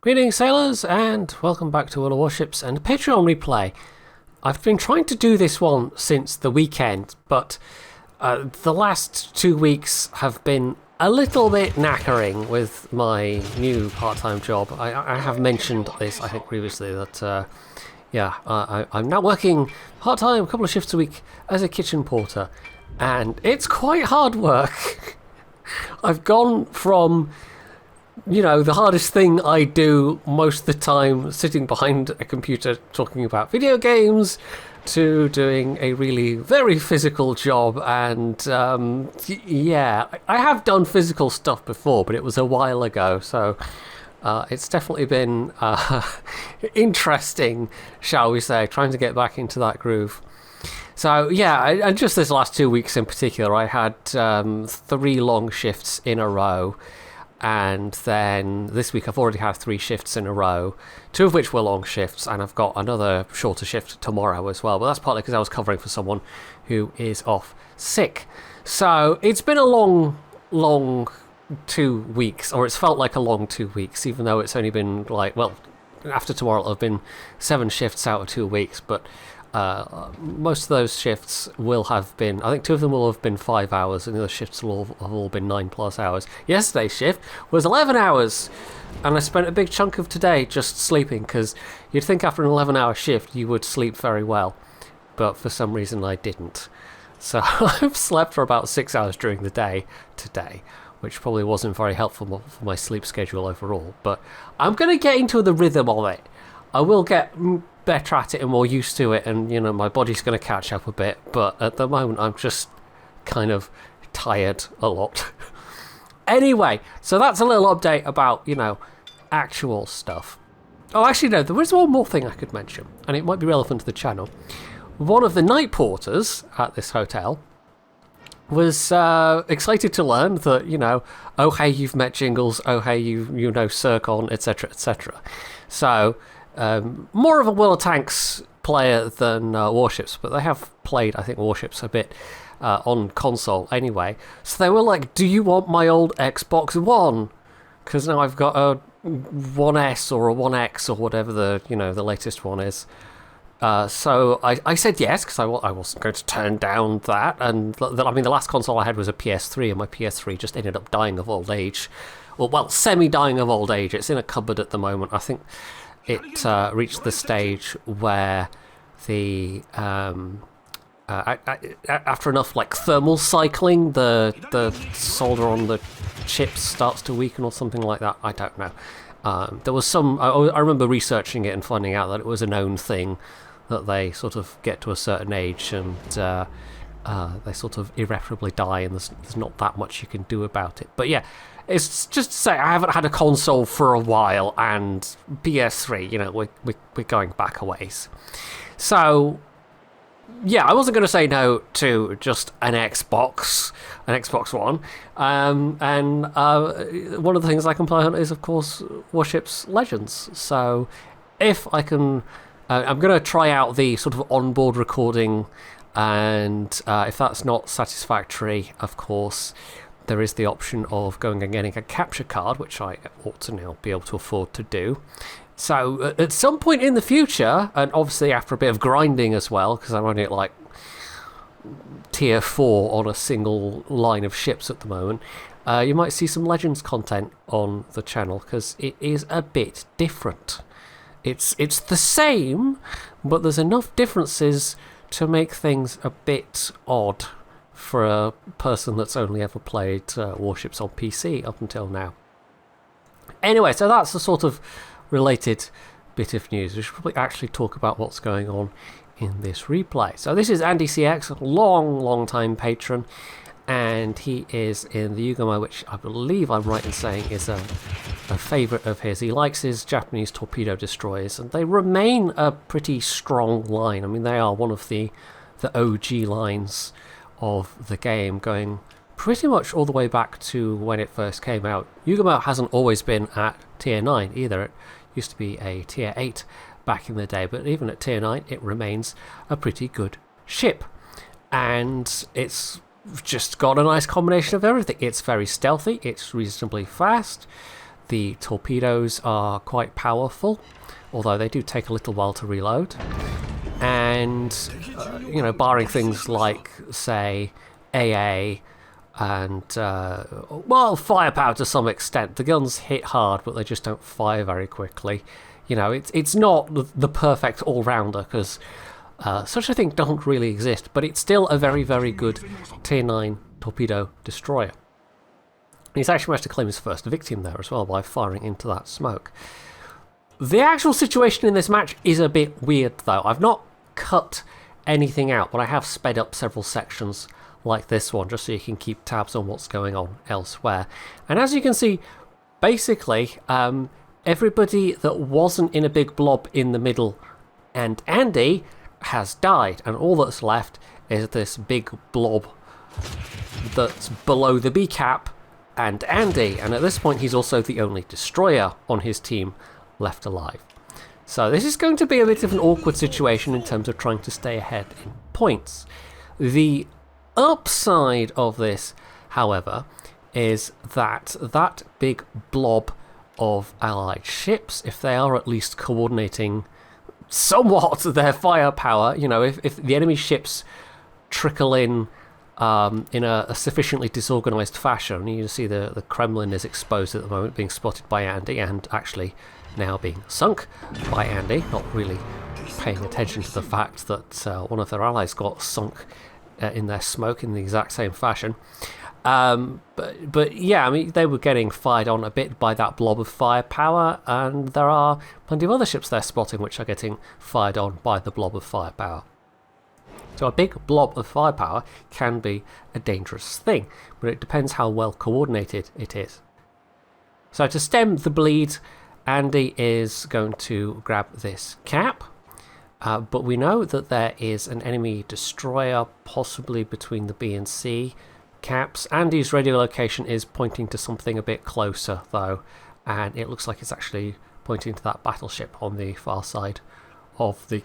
Greetings, sailors, and welcome back to World of Warships and Patreon replay. I've been trying to do this one since the weekend, but the last 2 weeks have been a little bit knackering with my new part-time job. I have mentioned this, I think, previously, that I'm now working part-time, a couple of shifts a week, as a kitchen porter, and it's quite hard work. I've gone from, the hardest thing I do most of the time, sitting behind a computer talking about video games, to doing a really very physical job. And I have done physical stuff before, but it was a while ago, so it's definitely been interesting, shall we say, trying to get back into that groove. So and just this last 2 weeks in particular, I had 3 long shifts in a row. And then this week I've already had 3 shifts in a row, 2 of which were long shifts, and I've got another shorter shift tomorrow as well. But that's partly because I was covering for someone who is off sick. So it's been a long 2 weeks, or it's felt like a long 2 weeks, even though it's only been after tomorrow it'll have been 7 shifts out of 2 weeks. But most of those shifts will have been, I think 2 of them will have been 5 hours, and the other shifts will have all been 9+ hours. Yesterday's shift was 11 hours, and I spent a big chunk of today just sleeping, because you'd think after an 11-hour shift you would sleep very well, but for some reason I didn't. So I've slept for about 6 hours during the day today, which probably wasn't very helpful for my sleep schedule overall, but I'm going to get into the rhythm of it. I will get better at it and more used to it, and my body's going to catch up a bit, but at the moment I'm just kind of tired a lot. Anyway, so that's a little update about actual stuff. Oh, actually no, there was one more thing I could mention, and it might be relevant to the channel. One of the night porters at this hotel was excited to learn that oh hey, you've met Jingles, oh hey, you know Circon, etc, etc. So more of a World of Tanks player than Warships, but they have played, I think, Warships a bit on console anyway. So they were like, do you want my old Xbox One? Because now I've got a 1S or a 1X or whatever the latest one is. So I said yes, because I wasn't going to turn down that. And the last console I had was a PS3, and my PS3 just ended up dying of old age. Well, semi-dying of old age. It's in a cupboard at the moment. I think it reached the stage where the after enough thermal cycling, the solder on the chips starts to weaken or something like that. I don't know. There was some. I remember researching it and finding out that it was a known thing, that they sort of get to a certain age and they sort of irreparably die, and there's not that much you can do about it. But yeah, it's just to say I haven't had a console for a while, and PS3, we're going back a ways. So yeah, I wasn't going to say no to just an Xbox One. And one of the things I can play on is, of course, Warships Legends. So if I can, I'm going to try out the sort of onboard recording, and if that's not satisfactory, of course, there is the option of going and getting a capture card, which I ought to now be able to afford to do. So at some point in the future, and obviously after a bit of grinding as well, because I'm only at tier 4 on a single line of ships at the moment, you might see some Legends content on the channel, because it is a bit different. It's the same, but there's enough differences to make things a bit odd for a person that's only ever played Warships on PC up until now. Anyway, so that's the sort of related bit of news. We should probably actually talk about what's going on in this replay. So this is Andy CX, long time patron, and he is in the Yugumo, which I believe I'm right in saying is a favourite of his. He likes his Japanese torpedo destroyers, and they remain a pretty strong line. I mean, they are one of the OG lines of the game, going pretty much all the way back to when it first came out. Yugumo hasn't always been at tier 9 either. It used to be a tier 8 back in the day, but even at tier 9 it remains a pretty good ship, and it's just got a nice combination of everything. It's very stealthy, it's reasonably fast, The torpedoes are quite powerful, although they do take a little while to reload. And, you know, barring things like, say, AA and, well, firepower to some extent. The guns hit hard, but they just don't fire very quickly. You know, it's not the perfect all-rounder, because such a thing don't really exist, but it's still a very, very good Tier 9 torpedo destroyer. He's actually managed to claim his first victim there as well by firing into that smoke. The actual situation in this match is a bit weird, though. I've not cut anything out, but I have sped up several sections like this one, just so you can keep tabs on what's going on elsewhere. And as you can see, basically, everybody that wasn't in a big blob in the middle and Andy has died, and all that's left is this big blob that's below the B cap and Andy, and at this point he's also the only destroyer on his team left alive. So this is going to be a bit of an awkward situation in terms of trying to stay ahead in points. The upside of this, however, is that that big blob of allied ships, if they are at least coordinating somewhat their firepower, you know, if the enemy ships trickle in a sufficiently disorganized fashion. You see the Kremlin is exposed at the moment, being spotted by Andy, and actually now being sunk by Andy, not really paying attention to the fact that one of their allies got sunk in their smoke in the exact same fashion. But yeah, I mean, they were getting fired on a bit by that blob of firepower, and there are plenty of other ships they're spotting which are getting fired on by the blob of firepower. So a big blob of firepower can be a dangerous thing, but it depends how well coordinated it is. So to stem the bleed, Andy is going to grab this cap, but we know that there is an enemy destroyer possibly between the B and C caps. Andy's radio location is pointing to something a bit closer though, and it looks like it's actually pointing to that battleship on the far side of the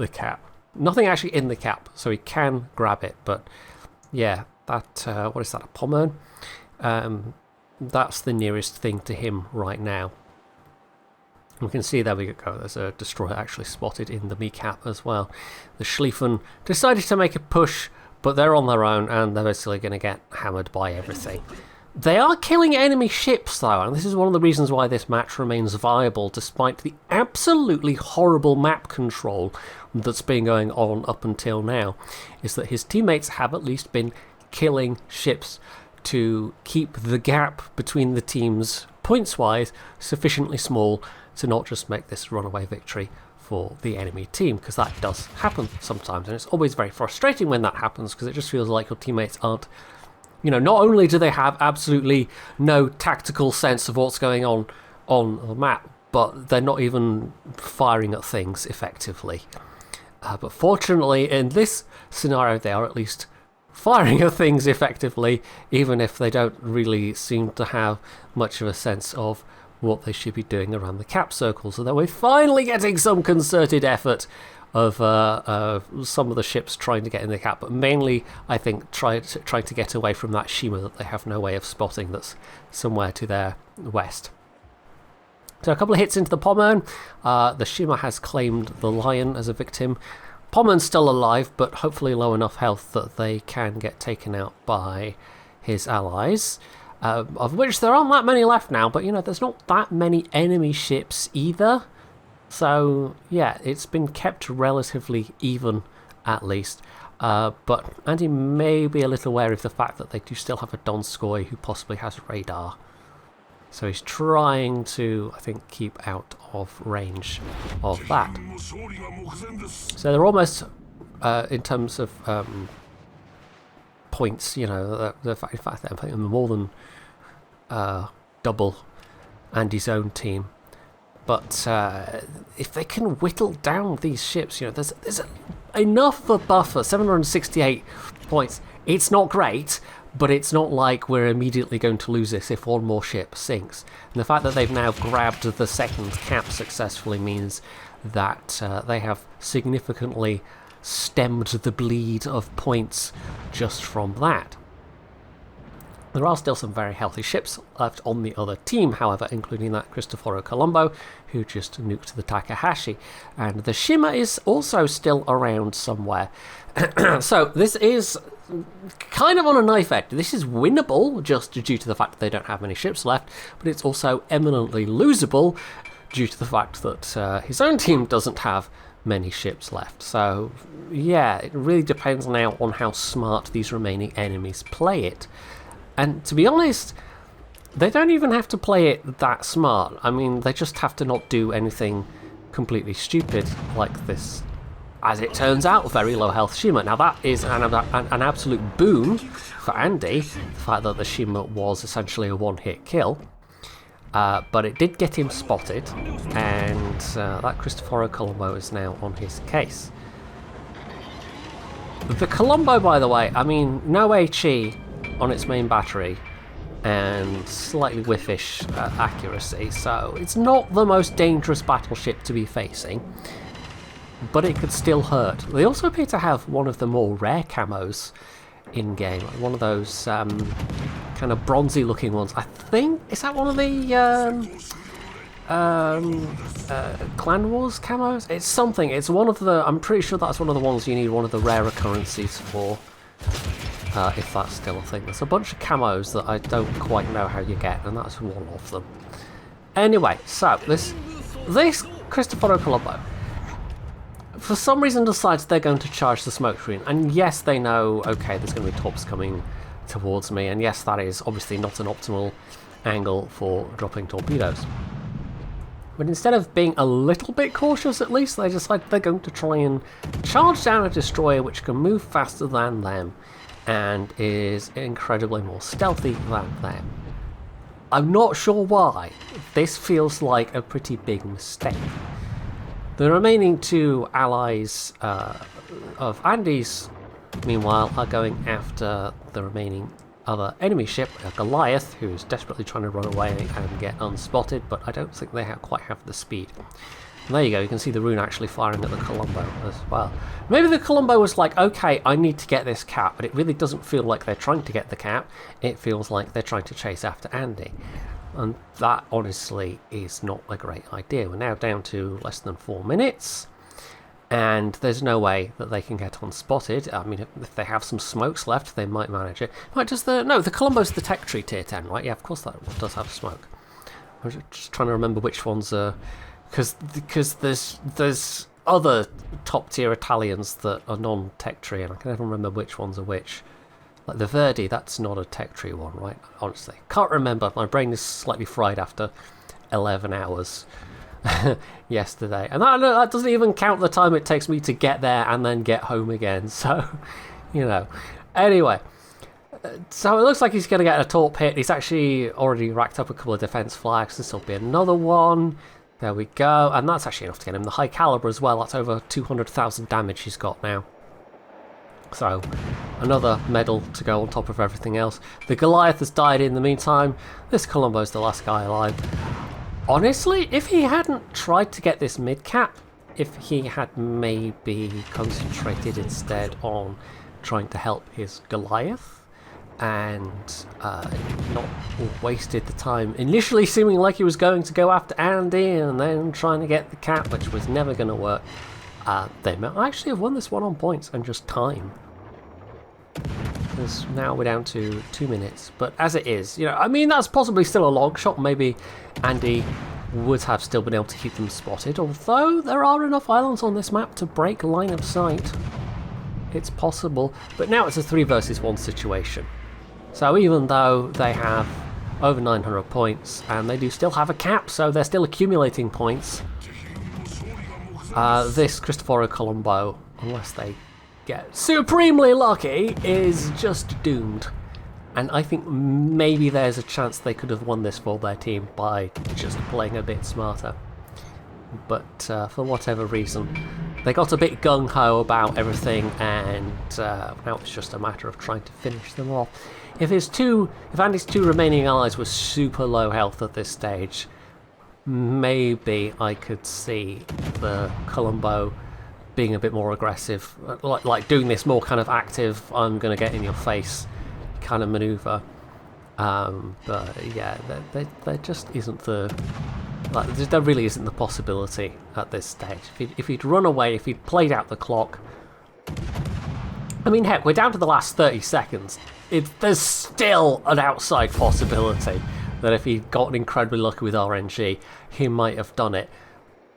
cap. Nothing actually in the cap, so he can grab it, but yeah, that, what is that, a Pommern? That's the nearest thing to him right now. We can see, there we go, there's a destroyer actually spotted in the B cap as well. The Schlieffen decided to make a push, but they're on their own, and they're basically going to get hammered by everything. They are killing enemy ships, though, and this is one of the reasons why this match remains viable, despite the absolutely horrible map control that's been going on up until now, is that his teammates have at least been killing ships to keep the gap between the teams, points-wise, sufficiently small to not just make this runaway victory for the enemy team, because that does happen sometimes, and it's always very frustrating when that happens, because it just feels like your teammates aren't, you know, not only do they have absolutely no tactical sense of what's going on the map, but they're not even firing at things effectively. But fortunately, in this scenario, they are at least firing at things effectively, even if they don't really seem to have much of a sense of what they should be doing around the cap circle. So that we're finally getting some concerted effort of some of the ships trying to get in the cap, but mainly, I think, trying to get away from that Shima that they have no way of spotting that's somewhere to their west. So a couple of hits into the Pommern. The Shima has claimed the Lion as a victim. Pommern's still alive, but hopefully low enough health that they can get taken out by his allies, of which there aren't that many left now, but you know, there's not that many enemy ships either. So yeah, it's been kept relatively even, at least. But Andy may be a little wary of the fact that they do still have a Donskoy who possibly has radar. So he's trying to, I think, keep out of range of that. So they're almost, in terms of points, you know, in fact, they're more than double Andy's own team. But if they can whittle down these ships, you know, there's enough of a buffer, 768 points. It's not great, but it's not like we're immediately going to lose this if one more ship sinks. And the fact that they've now grabbed the second cap successfully means that they have significantly stemmed the bleed of points just from that. There are still some very healthy ships left on the other team, however, including that Cristoforo Colombo, who just nuked the Takahashi. And the Shima is also still around somewhere. So this is kind of on a knife edge. This is winnable, just due to the fact that they don't have many ships left, but it's also eminently losable, due to the fact that his own team doesn't have many ships left. So, yeah, it really depends now on how smart these remaining enemies play it. And to be honest, they don't even have to play it that smart. I mean, they just have to not do anything completely stupid like this, as it turns out, very low health Shima. Now that is an absolute boon for Andy, the fact that the Shima was essentially a one-hit kill. But it did get him spotted, and that Cristoforo Colombo is now on his case. The Colombo, by the way, I mean, no HE on its main battery and slightly whiffish accuracy, so it's not the most dangerous battleship to be facing, but it could still hurt. They also appear to have one of the more rare camos in-game, one of those kind of bronzy looking ones. I think, is that one of the Clan Wars camos? It's something, it's one of the, I'm pretty sure that's one of the ones you need one of the rarer currencies for. If that's still a thing. There's a bunch of camos that I don't quite know how you get, and that's one of them. Anyway, so this Cristoforo Colombo, for some reason, decides they're going to charge the smoke screen. And yes, they know, okay, there's going to be torps coming towards me, and yes, that is obviously not an optimal angle for dropping torpedoes. But instead of being a little bit cautious, at least, they decide they're going to try and charge down a destroyer which can move faster than them and is incredibly more stealthy than them. I'm not sure why. This feels like a pretty big mistake. The remaining two allies of Andy's, meanwhile, are going after the remaining other enemy ship, Goliath, who is desperately trying to run away and get unspotted, but I don't think they quite have the speed. And there you go, you can see the rune actually firing at the Colombo as well. Maybe the Colombo was like, okay, I need to get this cap, but it really doesn't feel like they're trying to get the cap, it feels like they're trying to chase after Andy. And that, honestly, is not a great idea. We're now down to less than 4 minutes, and there's no way that they can get unspotted. I mean, if they have some smokes left, they might manage it. Right, the Colombo's the tech tree tier 10, right? Yeah, of course that does have smoke. I was just trying to remember which ones are... Because there's other top tier Italians that are non-tech tree, and I can never remember which ones are which. Like the Verdi, that's not a tech tree one, right? Honestly, can't remember. My brain is slightly fried after 11 hours yesterday, and that doesn't even count the time it takes me to get there and then get home again. So, you know. Anyway, so it looks like he's going to get a torp hit. He's actually already racked up a couple of defense flags. This will be another one. There we go, and that's actually enough to get him the high caliber as well. That's over 200,000 damage he's got now. So, another medal to go on top of everything else. The Goliath has died in the meantime. This Colombo's the last guy alive. Honestly, if he hadn't tried to get this mid-cap, if he had maybe concentrated instead on trying to help his Goliath, and not wasted the time initially seeming like he was going to go after Andy and then trying to get the cap, which was never going to work, they might actually have won this one on points and just time. Because now we're down to 2 minutes, but as it is, you know, I mean, that's possibly still a long shot. Maybe Andy would have still been able to keep them spotted, although there are enough islands on this map to break line of sight. It's possible, but now it's a 3 versus 1 situation. So even though they have over 900 points, and they do still have a cap, so they're still accumulating points, this Cristoforo Colombo, unless they get supremely lucky, is just doomed. And I think maybe there's a chance they could have won this for their team by just playing a bit smarter. But for whatever reason, they got a bit gung-ho about everything, and now it's just a matter of trying to finish them off. If Andy's 2 remaining allies were super low health at this stage, maybe I could see the Colombo being a bit more aggressive, like doing this more kind of active, I'm going to get in your face kind of maneuver. But yeah, there just isn't the... Like, there really isn't the possibility at this stage. If he'd run away, if he'd played out the clock... I mean, heck, we're down to the last 30 seconds. There's still an outside possibility that if he'd gotten incredibly lucky with RNG, he might have done it.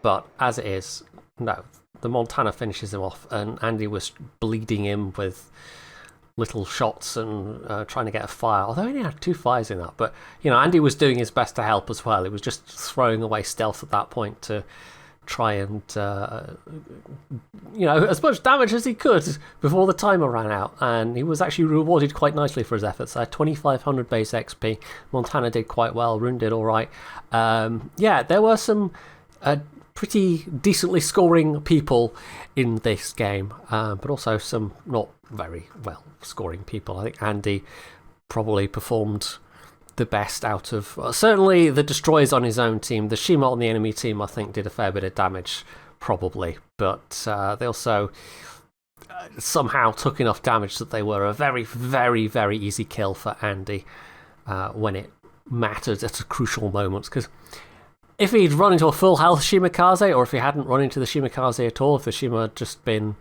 But as it is, no. The Montana finishes him off, and Andy was bleeding him with little shots and trying to get a fire. Although he only had 2 fires in that. But, you know, Andy was doing his best to help as well. He was just throwing away stealth at that point to try and, you know, as much damage as he could before the timer ran out. And he was actually rewarded quite nicely for his efforts. 2,500 base XP. Montana did quite well. Rune did all right. Yeah, there were some... pretty decently scoring people in this game, but also some not very well scoring people. I think Andy probably performed the best out of certainly the destroyers on his own team. The Shima on the enemy team, I think, did a fair bit of damage, probably, but they also somehow took enough damage that they were a very, very, very easy kill for Andy when it mattered at a crucial moment. Because if he'd run into a full health Shimakaze, or if he hadn't run into the Shimakaze at all, if the Shima had just been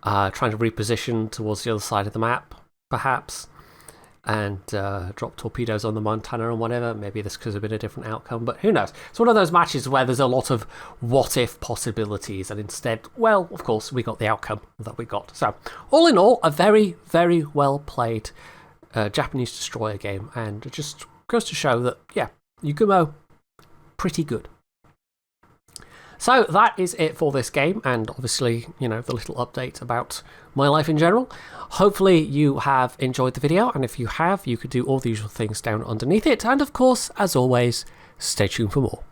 trying to reposition towards the other side of the map, perhaps, and drop torpedoes on the Montana and whatever, maybe this could have been a different outcome, but who knows. It's one of those matches where there's a lot of what-if possibilities, and instead, well, of course, we got the outcome that we got. So, all in all, a very, very well-played Japanese destroyer game, and it just goes to show that, yeah, Yugumo, pretty good. So that is it for this game, and obviously, you know, the little update about my life in general. Hopefully you have enjoyed the video, and if you have, you could do all the usual things down underneath it, and of course, as always, stay tuned for more.